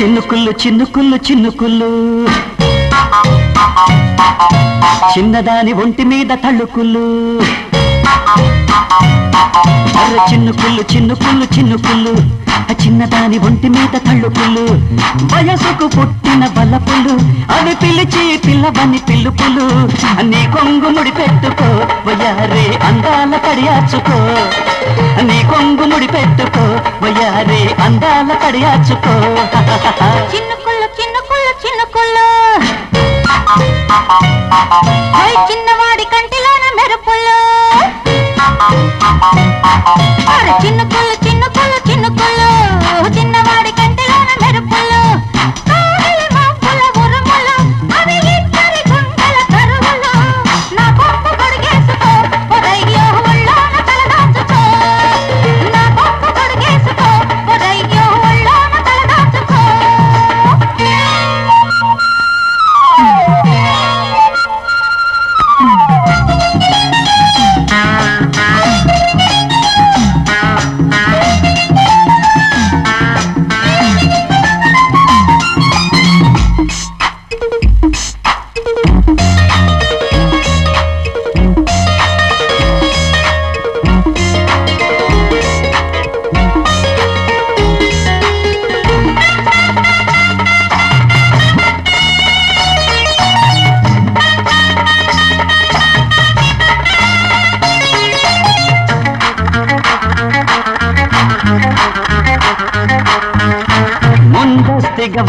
చిన్నుకుళ్ళు చిన్నుకుళ్ళు చిన్నుకుళ్ళు చిన్నదాని ఒంటి మీద తళుకుళ్ళు చిన్నుకుళ్ళు చిన్నుకుళ్ళు చిన్నుకుళ్ళు చిన్నదాని ఒంటి మీద తళుకుళ్ళు వయసుకు పుట్టిన బలపులు అవి పిలిచి పిల్లవని పిల్లుపులు నీ కొంగు ముడి పెట్టుకో వయారే అందాల కడియాచుకో నీ కొంగు ముడి పెట్టుకో వయారే అందాల కడియాచుకో చిన్నుకుళ్ళు చిన్నుకుళ్ళు చిన్నుకుళ్ళు చిన్నవాడి కంటిలోన మెరుపుళ్ళు చిన్నుకుళ్ళు చిన్నుకుళ్ళు చిన్నుకుళ్ళు చిన్నవాడి కంటిలోన మెరుపుళ్ళు మాపుల ఉరుములు అవి ఇద్దరి గుండెల కరువులు నా కొంపు కొడిగేసుకో పొరయ్యో ఒళ్ళోన తలదాచుకో నా కొంపు కొడిగేసుకో పొరయ్యో ఒళ్ళోన తలదాచుకో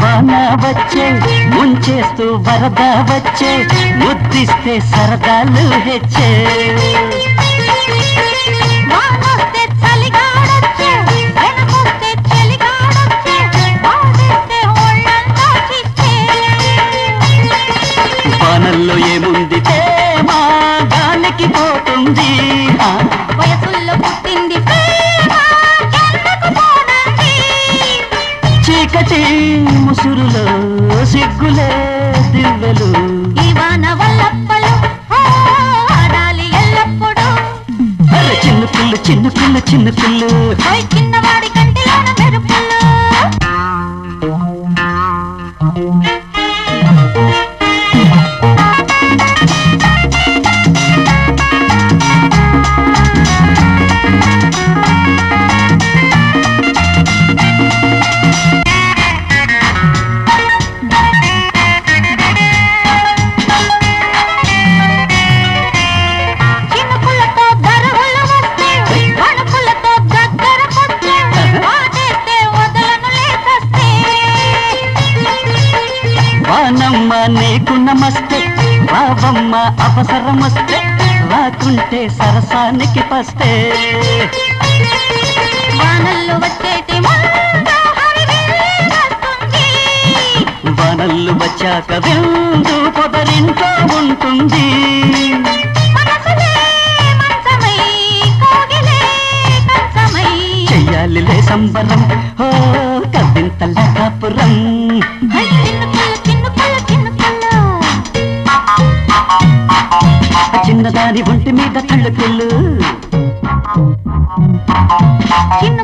వాన వచ్చే ముంచేస్తూ వరద వచ్చే ముద్దిస్తే సరదాలు హెచ్చే వానల్లో ఏముంది ప్రేమ గాలికి పోతుంది వయసుల్లో పుట్టింది చీకటి ముసురులో సిగ్గులే దివ్వెలు ఇవాన వల్లప్పలు ఆడాలి ఎల్లప్పుడు చిన్నుకుళ్ళు చిన్నుకుళ్ళు చిన్నుకుళ్ళు చిన్నవాడి కంటిలోన మెరుపులు వానమ్మ నీకు నమస్తే బావమ్మ అవసరమస్తే రాకుంటే సరసానికి పస్తే వానల్లో వచ్చేటి వానల్లు వచ్చాక విందు పొదరింట్లో ఉంటుంది చెయ్యాలిలే సంబరం ఓ కవ్వింతల కాపురం చిన్నదాని ఒంటి మీద తళ్ళుకుళ్ళు చిన్న